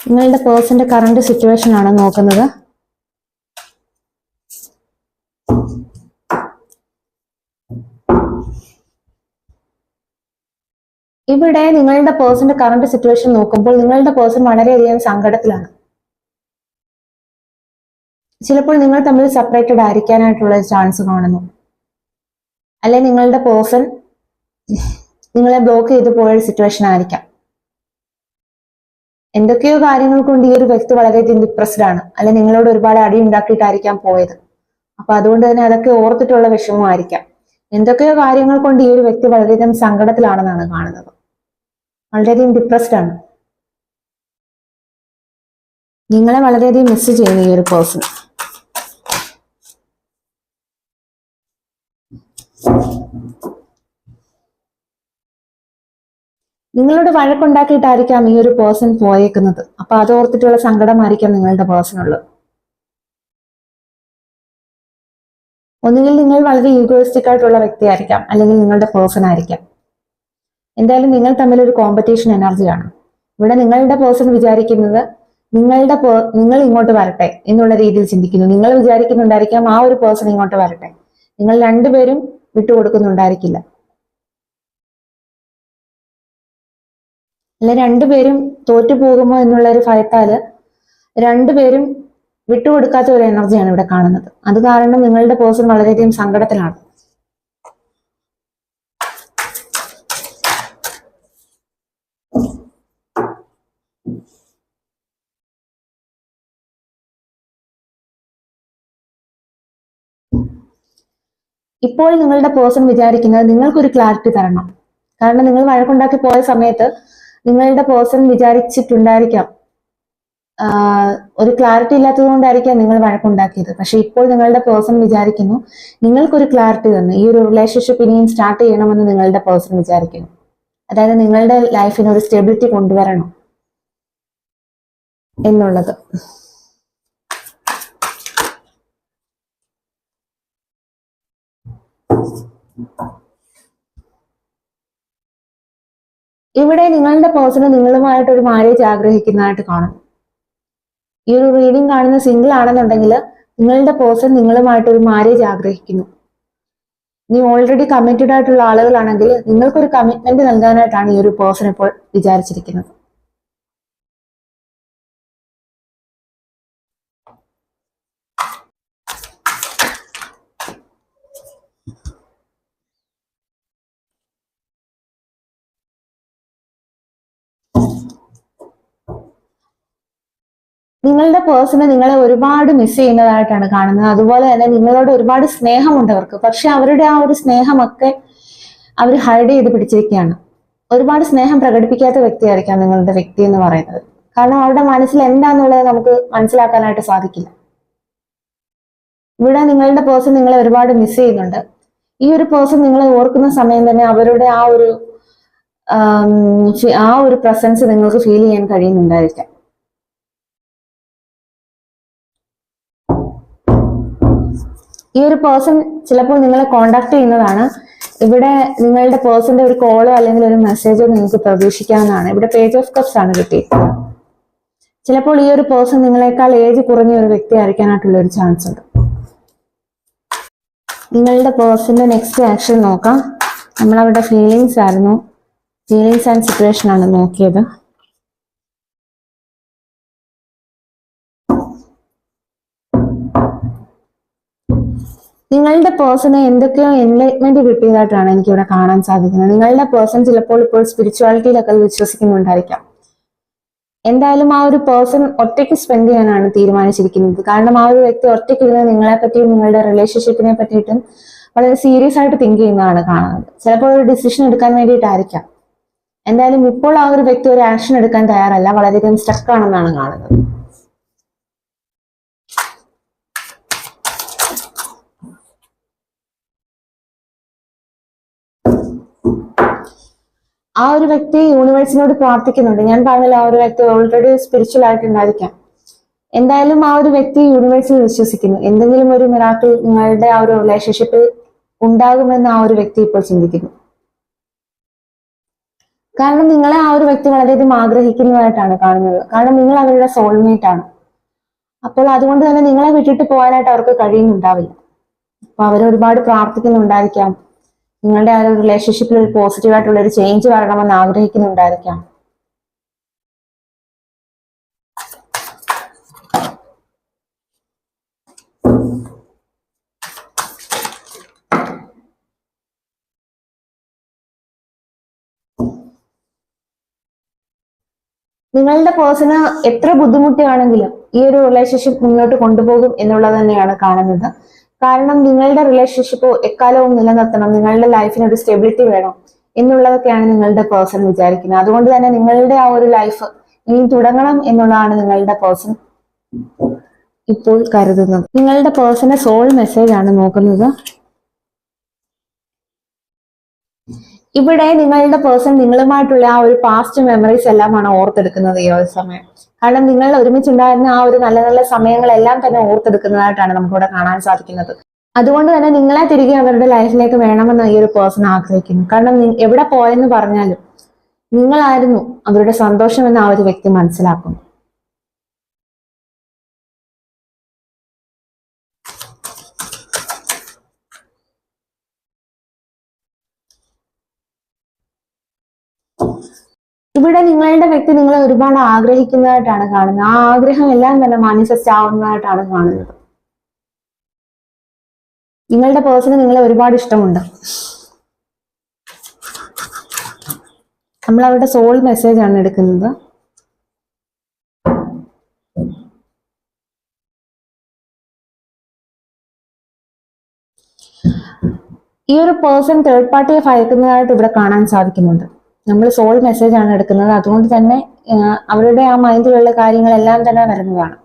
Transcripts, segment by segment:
നിങ്ങളുടെ പേഴ്സന്റെ current situation ആണ് നോക്കുന്നത്. ഇവിടെ നിങ്ങളുടെ പേഴ്സന്റെ കറണ്ട് സിറ്റുവേഷൻ നോക്കുമ്പോൾ നിങ്ങളുടെ പേഴ്സൺ വളരെയധികം സങ്കടത്തിലാണ്. ചിലപ്പോൾ നിങ്ങൾ തമ്മിൽ സെപ്പറേറ്റഡ് ആയിരിക്കാനായിട്ടുള്ള ചാൻസ് കാണുന്നു. അല്ലെ നിങ്ങളുടെ പേഴ്സൺ നിങ്ങളെ ബ്ലോക്ക് ചെയ്തു പോയ സിറ്റുവേഷൻ ആയിരിക്കാം. എന്തൊക്കെയോ കാര്യങ്ങൾ കൊണ്ട് ഈ ഒരു വ്യക്തി വളരെയധികം ഡിപ്രസ്ഡ് ആണ്. അല്ലെ നിങ്ങളോട് ഒരുപാട് അടി ഉണ്ടാക്കിയിട്ടായിരിക്കാം പോയത്. അപ്പൊ അതുകൊണ്ട് തന്നെ അതൊക്കെ ഓർത്തിട്ടുള്ള വിഷമമായിരിക്കാം. എന്തൊക്കെയോ കാര്യങ്ങൾ കൊണ്ട് ഈ ഒരു വ്യക്തി വളരെയധികം സങ്കടത്തിലാണെന്നാണ് കാണുന്നത്. വളരെയധികം ഡിപ്രസ്ഡ് ആണ്. നിങ്ങളെ വളരെയധികം മിസ് ചെയ്യുന്നു ഈ ഒരു പേഴ്സൺ. നിങ്ങളോട് വഴക്കുണ്ടാക്കിയിട്ടായിരിക്കാം ഈ ഒരു പേഴ്സൺ പോയേക്കുന്നത്. അപ്പൊ അത് ഓർത്തിട്ടുള്ള സങ്കടമായിരിക്കാം നിങ്ങളുടെ പേഴ്സണുള്ളത്. ഒന്നുകിൽ നിങ്ങൾ വളരെ ഈഗോയിസ്റ്റിക് ആയിട്ടുള്ള വ്യക്തിയായിരിക്കാം, അല്ലെങ്കിൽ നിങ്ങളുടെ പേഴ്സൺ ആയിരിക്കാം. എന്തായാലും നിങ്ങൾ തമ്മിൽ ഒരു കോമ്പറ്റീഷൻ എനർജിയാണ്. ഇവിടെ നിങ്ങളുടെ പേഴ്സൺ വിചാരിക്കുന്നത് നിങ്ങൾ ഇങ്ങോട്ട് വരട്ടെ എന്നുള്ള രീതിയിൽ ചിന്തിക്കുന്നു. നിങ്ങൾ വിചാരിക്കുന്നുണ്ടായിരിക്കാം ആ ഒരു പേഴ്സൺ ഇങ്ങോട്ട് വരട്ടെ. നിങ്ങൾ രണ്ടുപേരും വിട്ടുകൊടുക്കുന്നുണ്ടായിരിക്കില്ല. അല്ലെ രണ്ടുപേരും തോറ്റു പോകുമോ എന്നുള്ള ഒരു ഭയത്താല് രണ്ടുപേരും വിട്ടുകൊടുക്കാത്ത ഒരു എനർജിയാണ് ഇവിടെ കാണുന്നത്. അത് കാരണം നിങ്ങളുടെ പേഴ്സൺ വളരെയധികം സങ്കടത്തിലാണ്. ഇപ്പോൾ നിങ്ങളുടെ പേഴ്സൺ വിചാരിക്കുന്നത് നിങ്ങൾക്കൊരു ക്ലാരിറ്റി തരണം. കാരണം നിങ്ങൾ വഴക്കുണ്ടാക്കി പോയ സമയത്ത് നിങ്ങളുടെ പേഴ്സൺ വിചാരിച്ചിട്ടുണ്ടായിരിക്കാം ഒരു ക്ലാരിറ്റി ഇല്ലാത്തത് കൊണ്ടായിരിക്കാം നിങ്ങൾ വഴക്കുണ്ടാക്കിയത്. പക്ഷെ ഇപ്പോൾ നിങ്ങളുടെ പേഴ്സൺ വിചാരിക്കുന്നു നിങ്ങൾക്കൊരു ക്ലാരിറ്റി തന്നു ഈ ഒരു റിലേഷൻഷിപ്പ് ഇനിയും സ്റ്റാർട്ട് ചെയ്യണമെന്ന് നിങ്ങളുടെ പേഴ്സൺ വിചാരിക്കുന്നു. അതായത് നിങ്ങളുടെ ലൈഫിന് ഒരു സ്റ്റെബിലിറ്റി കൊണ്ടുവരണം എന്നുള്ളത്. ഇവിടെ നിങ്ങളുടെ പേഴ്സണ് നിങ്ങളുമായിട്ട് ഒരു മാരേജ് ആഗ്രഹിക്കുന്നതായിട്ട് കാണുന്നു. ഈ ഒരു റീഡിംഗ് കാണുന്ന സിംഗിൾ ആണെന്നുണ്ടെങ്കിൽ നിങ്ങളുടെ പേഴ്സൺ നിങ്ങളുമായിട്ട് ഒരു മാരേജ് ആഗ്രഹിക്കുന്നു. നീ ഓൾറെഡി കമ്മിറ്റഡ് ആയിട്ടുള്ള ആളുകളാണെങ്കിൽ നിങ്ങൾക്കൊരു കമ്മിറ്റ്മെന്റ് നൽകാനായിട്ടാണ് ഈ ഒരു പേഴ്സൺ ഇപ്പോൾ വിചാരിച്ചിരിക്കുന്നത്. നിങ്ങളുടെ പേഴ്സണ് നിങ്ങളെ ഒരുപാട് മിസ് ചെയ്യുന്നതായിട്ടാണ് കാണുന്നത്. അതുപോലെ തന്നെ നിങ്ങളോട് ഒരുപാട് സ്നേഹമുണ്ട് അവർക്ക്. പക്ഷെ അവരുടെ ആ ഒരു സ്നേഹമൊക്കെ അവർ ഹൈഡ് ചെയ്ത് പിടിച്ചിരിക്കുകയാണ്. ഒരുപാട് സ്നേഹം പ്രകടിപ്പിക്കാത്ത വ്യക്തിയായിരിക്കാം നിങ്ങളുടെ വ്യക്തി എന്ന് പറയുന്നത്. കാരണം അവരുടെ മനസ്സിൽ എന്താന്നുള്ളത് നമുക്ക് മനസ്സിലാക്കാനായിട്ട് സാധിക്കില്ല. ഇവിടെ നിങ്ങളുടെ പേഴ്സൺ നിങ്ങളെ ഒരുപാട് മിസ് ചെയ്യുന്നുണ്ട്. ഈ ഒരു പേഴ്സൺ നിങ്ങളെ ഓർക്കുന്ന സമയം തന്നെ അവരുടെ ആ ഒരു പ്രസൻസ് നിങ്ങൾക്ക് ഫീൽ ചെയ്യാൻ കഴിയുന്നുണ്ടായിരിക്കാം. ഈ ഒരു പേഴ്സൺ ചിലപ്പോൾ നിങ്ങളെ കോണ്ടാക്ട് ചെയ്യുന്നതാണ്. ഇവിടെ നിങ്ങളുടെ പേഴ്സന്റെ ഒരു കോളോ അല്ലെങ്കിൽ ഒരു മെസ്സേജോ നിങ്ങൾക്ക് പ്രതീക്ഷിക്കാവുന്നതാണ്. ഇവിടെ പേജ് ഓഫ് കപ്സ് ആണ് കിട്ടിയിട്ടുള്ളത്. ചിലപ്പോൾ ഈ ഒരു പേഴ്സൺ നിങ്ങളെക്കാൾ ഏജ് കുറഞ്ഞ ഒരു വ്യക്തി ആയിരിക്കാനായിട്ടുള്ള ഒരു ചാൻസ് ഉണ്ട്. നിങ്ങളുടെ പേഴ്സന്റെ നെക്സ്റ്റ് ആക്ഷൻ നോക്കാം. നമ്മളവിടെ ഫീലിങ്സ് ആയിരുന്നു, ഫീലിങ്സ് ആൻഡ് സിറ്റുവേഷൻ ആണ് നോക്കിയത്. നിങ്ങളുടെ പേഴ്സണ് എന്തൊക്കെയോ എൻലൈറ്റ്മെന്റ് കിട്ടിയതായിട്ടാണ് എനിക്കിവിടെ കാണാൻ സാധിക്കുന്നത്. നിങ്ങളുടെ പേഴ്സൺ ചിലപ്പോൾ ഇപ്പോൾ സ്പിരിച്വാലിറ്റിയിലൊക്കെ വിശ്വസിക്കുന്നുണ്ടായിരിക്കാം. എന്തായാലും ആ ഒരു പേഴ്സൺ ഒറ്റയ്ക്ക് സ്പെൻഡ് ചെയ്യാനാണ് തീരുമാനിച്ചിരിക്കുന്നത്. കാരണം ആ ഒരു വ്യക്തി ഒറ്റയ്ക്കിരുന്ന് നിങ്ങളെ പറ്റിയും നിങ്ങളുടെ റിലേഷൻഷിപ്പിനെ പറ്റിയിട്ടും വളരെ സീരിയസ് ആയിട്ട് തിങ്ക് ചെയ്യുന്നതാണ് കാണുന്നത്. ചിലപ്പോൾ ഒരു ഡിസിഷൻ എടുക്കാൻ വേണ്ടിയിട്ടായിരിക്കാം. എന്തായാലും ഇപ്പോൾ ആ ഒരു വ്യക്തി ഒരു ആക്ഷൻ എടുക്കാൻ തയ്യാറല്ല, വളരെയധികം സ്റ്റക്ക് ആണെന്നാണ് കാണുന്നത്. ആ ഒരു വ്യക്തി യൂണിവേഴ്സിനോട് പ്രാർത്ഥിക്കുന്നുണ്ട്. ഞാൻ പറഞ്ഞല്ലോ ആ ഒരു വ്യക്തി ഓൾറെഡി സ്പിരിച്വൽ ആയിട്ടുണ്ടായിരിക്കാം. എന്തായാലും ആ ഒരു വ്യക്തി യൂണിവേഴ്സിൽ വിശ്വസിക്കുന്നു. എന്തെങ്കിലും ഒരു മിറാക്കിൾ നിങ്ങളുടെ ആ ഒരു റിലേഷൻഷിപ്പിൽ ഉണ്ടാകുമെന്ന് ആ ഒരു വ്യക്തി ഇപ്പോൾ ചിന്തിക്കുന്നു. കാരണം നിങ്ങളെ ആ ഒരു വ്യക്തി വളരെയധികം ആഗ്രഹിക്കുന്നതായിട്ടാണ് കാണുന്നത്. കാരണം നിങ്ങൾ അവരുടെ സോൾമേറ്റ് ആണ്. അപ്പോൾ അതുകൊണ്ട് തന്നെ നിങ്ങളെ വിട്ടിട്ട് പോകാനായിട്ട് അവർക്ക് കഴിയുന്നുണ്ടാവില്ല. അപ്പൊ അവർ ഒരുപാട് പ്രാർത്ഥിക്കുന്നുണ്ടായിരിക്കാം, നിങ്ങളുടെ ആ ഒരു റിലേഷൻഷിപ്പിൽ ഒരു പോസിറ്റീവായിട്ടുള്ള ഒരു ചേഞ്ച് വരണമെന്ന് ആഗ്രഹിക്കുന്നുണ്ടായിരിക്കാം. നിങ്ങളുടെ പേഴ്സണ് എത്ര ബുദ്ധിമുട്ടിയാണെങ്കിലും ഈ ഒരു റിലേഷൻഷിപ്പ് മുന്നോട്ട് കൊണ്ടുപോകും എന്നുള്ളത് തന്നെയാണ് കാണുന്നത്. കാരണം നിങ്ങളുടെ റിലേഷൻഷിപ്പ് എക്കാലവും നിലനിർത്തണം, നിങ്ങളുടെ ലൈഫിന് ഒരു സ്റ്റെബിലിറ്റി വേണം എന്നുള്ളതൊക്കെയാണ് നിങ്ങളുടെ പേഴ്സൺ വിചാരിക്കുന്നത്. അതുകൊണ്ട് തന്നെ നിങ്ങളുടെ ആ ഒരു ലൈഫ് ഇനി തുടങ്ങണം എന്നുള്ളതാണ് നിങ്ങളുടെ പേഴ്സൺ ഇപ്പോൾ കരുതുന്നത്. നിങ്ങളുടെ പേഴ്സന്റെ സോൾ മെസ്സേജ് ആണ് നോക്കുന്നത്. ഇവിടെ നിങ്ങളുടെ പേഴ്സൺ നിങ്ങളുമായിട്ടുള്ള ആ ഒരു പാസ്റ്റ് മെമ്മറീസ് എല്ലാമാണ് ഓർത്തെടുക്കുന്നത് ഈ ഒരു സമയം. കാരണം നിങ്ങൾ ഒരുമിച്ചുണ്ടായിരുന്ന ആ ഒരു നല്ല നല്ല സമയങ്ങളെല്ലാം തന്നെ ഓർത്തെടുക്കുന്നതായിട്ടാണ് നമുക്കിവിടെ കാണാൻ സാധിക്കുന്നത്. അതുകൊണ്ട് തന്നെ നിങ്ങളെ തിരികെ അവരുടെ ലൈഫിലേക്ക് വേണമെന്ന് ഈ ഒരു പേഴ്സൺ ആഗ്രഹിക്കുന്നു. കാരണം എവിടെ പോയെന്ന് പറഞ്ഞാലും നിങ്ങളായിരുന്നു അവരുടെ സന്തോഷം എന്ന് ആ ഒരു വ്യക്തി മനസ്സിലാക്കുന്നു. ഇവിടെ നിങ്ങളുടെ വ്യക്തി നിങ്ങളെ ഒരുപാട് ആഗ്രഹിക്കുന്നതായിട്ടാണ് കാണുന്നത്. ആ ആഗ്രഹം എല്ലാം തന്നെ മാനിഫെസ്റ്റ് ആവുന്നതായിട്ടാണ് കാണുന്നത്. നിങ്ങളുടെ പേഴ്സണ് നിങ്ങളെ ഒരുപാട് ഇഷ്ടമുണ്ട്. നമ്മൾ അവരുടെ സോൾ മെസ്സേജ് ആണ് എടുക്കുന്നത്. ഈ ഒരു പേഴ്സൺ തേർഡ് പാർട്ടിയെ ഭയക്കുന്നതായിട്ട് ഇവിടെ കാണാൻ സാധിക്കുന്നുണ്ട്. നമ്മൾ സോൾ മെസ്സേജ് ആണ് എടുക്കുന്നത്, അതുകൊണ്ട് തന്നെ അവരുടെ ആ മൈൻഡിലുള്ള കാര്യങ്ങളെല്ലാം തന്നെ വരുന്നതാണ്.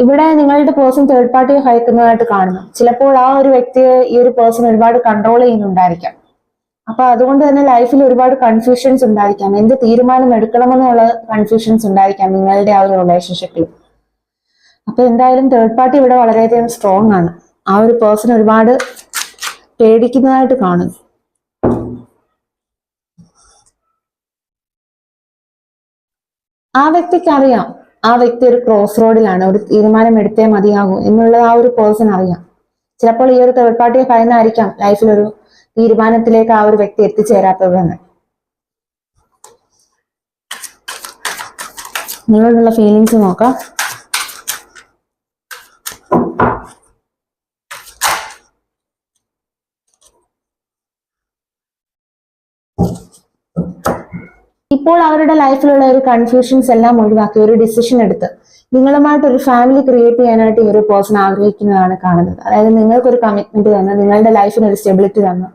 ഇവിടെ നിങ്ങളുടെ പേഴ്സൺ തേർഡ് പാർട്ടിയെ ഭയക്കുന്നതായിട്ട് കാണുന്നു. ചിലപ്പോൾ ആ ഒരു വ്യക്തിയെ ഈ ഒരു പേഴ്സൺ ഒരുപാട് കൺട്രോൾ ചെയ്യുന്നുണ്ടായിരിക്കാം. അപ്പൊ അതുകൊണ്ട് തന്നെ ലൈഫിൽ ഒരുപാട് കൺഫ്യൂഷൻസ് ഉണ്ടായിരിക്കാം, എന്ത് തീരുമാനം എടുക്കണമെന്നുള്ള കൺഫ്യൂഷൻസ് ഉണ്ടായിരിക്കാം നിങ്ങളുടെ ആ ഒരു റിലേഷൻഷിപ്പിൽ. അപ്പൊ എന്തായാലും തേർഡ് പാർട്ടി ഇവിടെ വളരെയധികം സ്ട്രോങ് ആണ്. ആ ഒരു പേഴ്സൺ ഒരുപാട് പേടിക്കുന്നതായിട്ട് കാണുന്നു. ആ വ്യക്തിക്ക് അറിയാം ആ വ്യക്തി ഒരു ക്രോസ് റോഡിലാണ്, ഒരു തീരുമാനം എടുത്തേ മതിയാകൂ എന്നുള്ളത് ആ ഒരു പേഴ്സൺ അറിയാം. ചിലപ്പോൾ ഈ ഒരു തേർഡ് പാർട്ടിയെ ഭയന്നായിരിക്കാം ലൈഫിൽ ഒരു തീരുമാനത്തിലേക്ക് ആ ഒരു വ്യക്തി എത്തിച്ചേരാത്തത് തന്നെ. നിങ്ങളോടുള്ള ഫീലിങ്സ് നോക്കാം. ഇപ്പോൾ അവരുടെ ലൈഫിലുള്ള ഒരു കൺഫ്യൂഷൻസ് എല്ലാം ഒഴിവാക്കി ഒരു ഡിസിഷൻ എടുത്ത് നിങ്ങളുമായിട്ട് ഒരു ഫാമിലി ക്രിയേറ്റ് ചെയ്യാനായിട്ട് ഈ ഒരു പേഴ്സൺ ആഗ്രഹിക്കുന്നതാണ് കാണുന്നത്. അതായത് നിങ്ങൾക്കൊരു കമ്മിറ്റ്മെന്റ് തന്ന്, നിങ്ങളുടെ ലൈഫിന് ഒരു സ്റ്റെബിലിറ്റി തന്ന്,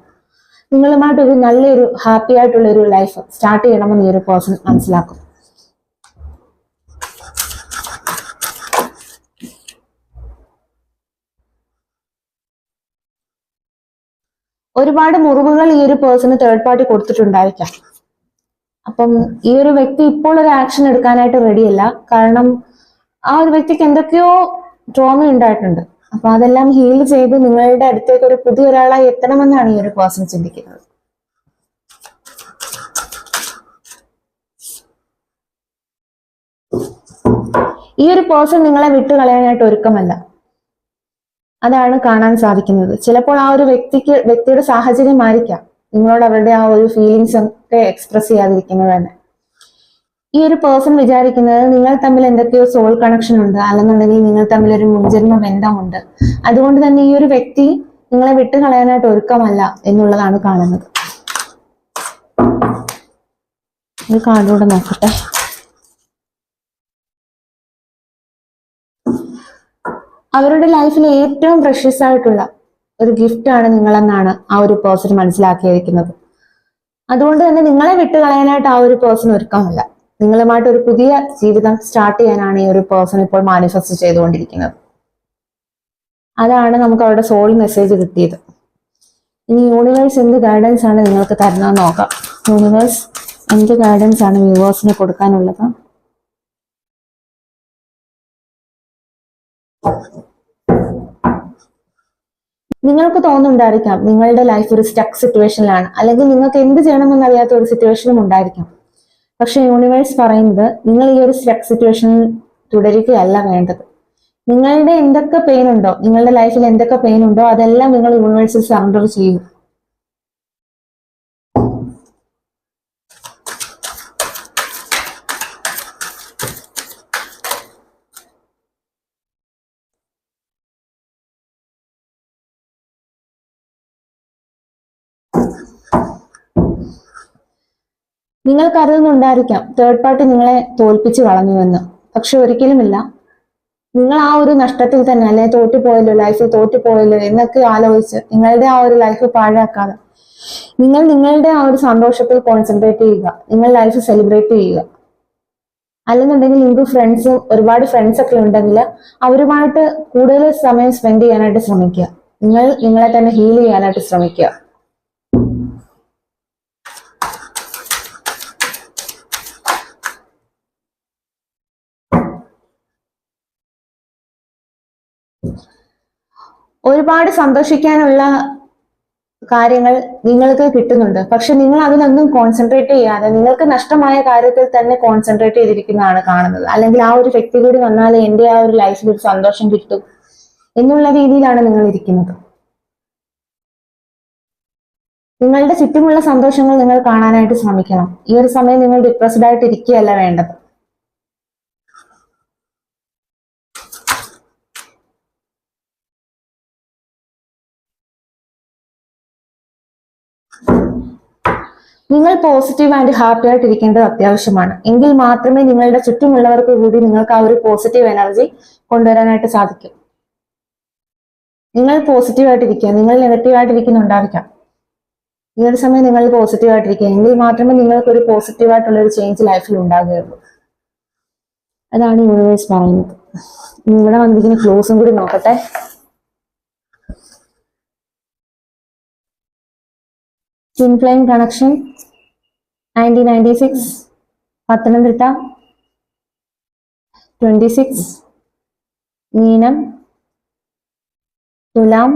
നിങ്ങളുമായിട്ട് ഒരു നല്ലൊരു ഹാപ്പി ആയിട്ടുള്ള ഒരു ലൈഫ് സ്റ്റാർട്ട് ചെയ്യണമെന്ന് ഈ ഒരു പേഴ്സൺ മനസ്സിലാക്കും. ഒരുപാട് മുറിവുകൾ ഈ ഒരു പേഴ്സണ് തേർഡ് പാർട്ടി കൊടുത്തിട്ടുണ്ടായിരിക്കാം. അപ്പം ഈ ഒരു വ്യക്തി ഇപ്പോൾ ഒരു ആക്ഷൻ എടുക്കാനായിട്ട് റെഡിയല്ല. കാരണം ആ ഒരു വ്യക്തിക്ക് എന്തൊക്കെയോ ട്രോമ ഉണ്ടായിട്ടുണ്ട്. അപ്പൊ അതെല്ലാം ഹീൽ ചെയ്ത് നിങ്ങളുടെ അടുത്തേക്ക് ഒരു പുതിയ ഒരാളായി എത്തണമെന്നാണ് ഈ ഒരു പേഴ്സൺ ചിന്തിക്കുന്നത്. ഈ ഒരു പേഴ്സൺ നിങ്ങളെ വിട്ടുകളയാനായിട്ട് ഒരുക്കമല്ല, അതാണ് കാണാൻ സാധിക്കുന്നത്. ചിലപ്പോൾ ആ ഒരു വ്യക്തിയുടെ സാഹചര്യമായിരിക്കാം നിങ്ങളോട് അവരുടെ ആ ഒരു ഫീലിങ്സ് ഒക്കെ എക്സ്പ്രസ് ചെയ്യാതിരിക്കുന്നത് തന്നെ. ഈ ഒരു പേഴ്സൺ വിചാരിക്കുന്നത് നിങ്ങൾ തമ്മിൽ എന്തൊക്കെയോ സോൾ കണക്ഷൻ ഉണ്ട്, അല്ലെന്നുണ്ടെങ്കിൽ നിങ്ങൾ തമ്മിൽ ഒരു മുൻജന്മ ബന്ധമുണ്ട്. അതുകൊണ്ട് തന്നെ ഈ ഒരു വ്യക്തി നിങ്ങളെ വിട്ടുകളയാനായിട്ട് ഒരുക്കമല്ല എന്നുള്ളതാണ് കാണുന്നത്. ഒരു കാർഡൂടെ നോക്കട്ടെ. അവരുടെ ലൈഫിൽ ഏറ്റവും പ്രഷ്യസ് ആയിട്ടുള്ള ഒരു ഗിഫ്റ്റ് ആണ് നിങ്ങളെന്നാണ് ആ ഒരു പേഴ്സൺ മനസ്സിലാക്കിയിരിക്കുന്നത്. അതുകൊണ്ട് തന്നെ നിങ്ങളെ വിട്ടുകളയാനായിട്ട് ആ ഒരു പേഴ്സൺ ഒരുക്കമല്ല. നിങ്ങളുമായിട്ട് ഒരു പുതിയ ജീവിതം സ്റ്റാർട്ട് ചെയ്യാനാണ് ഈ ഒരു പേഴ്സൺ ഇപ്പോൾ മാനിഫെസ്റ്റ് ചെയ്തുകൊണ്ടിരിക്കുന്നത്. അതാണ് നമുക്ക് അവരുടെ സോൾ മെസ്സേജ് കിട്ടിയത്. ഇനി യൂണിവേഴ്സ് എന്ത് ഗൈഡൻസ് ആണ് നിങ്ങൾക്ക് തരുന്നതെന്ന് നോക്കാം. യൂണിവേഴ്സ് എന്ത് ഗൈഡൻസ് ആണ് വ്യൂവേഴ്സിന് കൊടുക്കാനുള്ളത്? നിങ്ങൾക്ക് തോന്നുന്നുണ്ടായിരിക്കാം നിങ്ങളുടെ ലൈഫ് ഒരു സ്റ്റക്ക് സിറ്റുവേഷനിലാണ്, അല്ലെങ്കിൽ നിങ്ങൾക്ക് എന്ത് ചെയ്യണമെന്ന് അറിയാത്ത ഒരു സിറ്റുവേഷനും ഉണ്ടായിരിക്കാം. പക്ഷെ യൂണിവേഴ്സ് പറയുന്നത് നിങ്ങൾ ഈ ഒരു സ്റ്റക്ക് സിറ്റുവേഷനിൽ തുടരുകയല്ല വേണ്ടത്. നിങ്ങളുടെ എന്തൊക്കെ പെയിൻ ഉണ്ടോ, നിങ്ങളുടെ ലൈഫിൽ എന്തൊക്കെ പെയിൻ ഉണ്ടോ, അതെല്ലാം നിങ്ങൾ യൂണിവേഴ്സിൽ സറണ്ടർ ചെയ്യും. നിങ്ങൾ കരുതുന്നുണ്ടായിരിക്കാം തേർഡ് പാർട്ടി നിങ്ങളെ തോൽപ്പിച്ച് കളഞ്ഞുവെന്ന്. പക്ഷെ ഒരിക്കലുമില്ല. നിങ്ങൾ ആ ഒരു നഷ്ടത്തിൽ തന്നെ, അല്ലെ തോറ്റുപോയല്ലോ, ലൈഫിൽ തോറ്റുപോയല്ലോ എന്നൊക്കെ ആലോചിച്ച് നിങ്ങളുടെ ആ ഒരു ലൈഫ് പാഴാക്കാതെ നിങ്ങൾ നിങ്ങളുടെ ആ ഒരു സന്തോഷത്തിൽ കോൺസെൻട്രേറ്റ് ചെയ്യുക. നിങ്ങൾ ലൈഫ് സെലിബ്രേറ്റ് ചെയ്യുക. അല്ലെന്നുണ്ടെങ്കിൽ നിങ്ങൾക്ക് ഒരുപാട് ഫ്രണ്ട്സ് ഒക്കെ ഉണ്ടെങ്കിൽ അവരുമായിട്ട് കൂടുതൽ സമയം സ്പെൻഡ് ചെയ്യാനായിട്ട് ശ്രമിക്കുക. നിങ്ങൾ നിങ്ങളെ തന്നെ ഹീൽ ചെയ്യാനായിട്ട് ശ്രമിക്കുക. ഒരുപാട് സന്തോഷിക്കാനുള്ള കാര്യങ്ങൾ നിങ്ങൾക്ക് കിട്ടുന്നുണ്ട്. പക്ഷെ നിങ്ങൾ അതിലൊന്നും കോൺസെൻട്രേറ്റ് ചെയ്യാതെ നിങ്ങൾക്ക് നഷ്ടമായ കാര്യത്തിൽ തന്നെ കോൺസെൻട്രേറ്റ് ചെയ്തിരിക്കുന്നതാണ് കാണുന്നത്. അല്ലെങ്കിൽ ആ ഒരു വ്യക്തി കൂടി വന്നാൽ എൻ്റെ ആ ഒരു ലൈഫിൽ ഒരു സന്തോഷം കിട്ടും എന്നുള്ള രീതിയിലാണ് നിങ്ങൾ ഇരിക്കുന്നത്. നിങ്ങളുടെ ചുറ്റുമുള്ള സന്തോഷങ്ങൾ നിങ്ങൾ കാണാനായിട്ട് ശ്രമിക്കണം. ഈ ഒരു സമയം നിങ്ങൾ ഡിപ്രസ്ഡ് ആയിട്ട് ഇരിക്കുകയല്ല വേണ്ടത്. നിങ്ങൾ പോസിറ്റീവ് ആൻഡ് ഹാപ്പി ആയിട്ട് ഇരിക്കേണ്ടത് അത്യാവശ്യമാണ്. എങ്കിൽ മാത്രമേ നിങ്ങളുടെ ചുറ്റുമുള്ളവർക്ക് കൂടി നിങ്ങൾക്ക് ആ ഒരു പോസിറ്റീവ് എനർജി കൊണ്ടുവരാനായിട്ട് സാധിക്കും. നിങ്ങൾ പോസിറ്റീവ് ആയിട്ടിരിക്കുക. നിങ്ങൾ നെഗറ്റീവ് ആയിട്ടിരിക്കുന്നുണ്ടായിരിക്കാം. ഈ ഒരു സമയം നിങ്ങൾ പോസിറ്റീവ് ആയിട്ടിരിക്കുക. എങ്കിൽ മാത്രമേ നിങ്ങൾക്ക് ഒരു പോസിറ്റീവ് ആയിട്ടുള്ള ഒരു ചേഞ്ച് ലൈഫിൽ ഉണ്ടാകുകയുള്ളൂ. അതാണ് യൂണിവേഴ്സ് പറയുന്നത്. ഇവിടെ വന്നിരിക്കുന്ന ക്ലോസും കൂടി നോക്കട്ടെ. Twin flame connection 1996 പത്തനംതിട്ട 26 മീനം തുലാം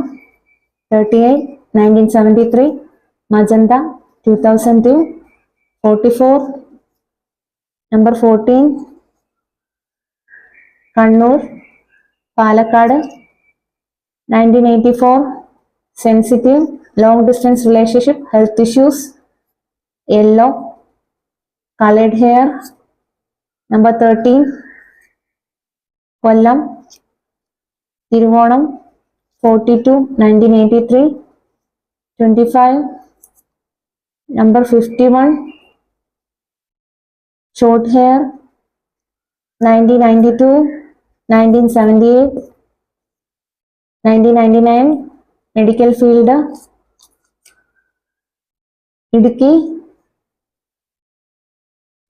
38 1973 magenta 2002 44 number 14 Kannur Palakkad 1984 sensitive long distance relationship health issues yellow colored hair number 13 kollam tiruvonam 42 1983 25 number 51 short hair 1992 1978 1999 medical field Idukki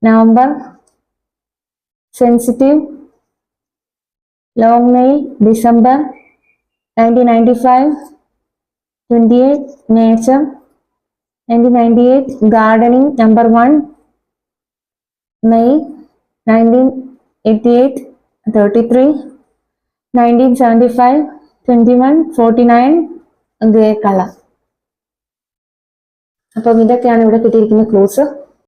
November sensitive long mail December 1995 28 nature 1998 gardening number 1 May 1988 33 1975 21 49 grey colour. അപ്പം ഇതൊക്കെയാണ് ഇവിടെ കിട്ടിയിരിക്കുന്ന close.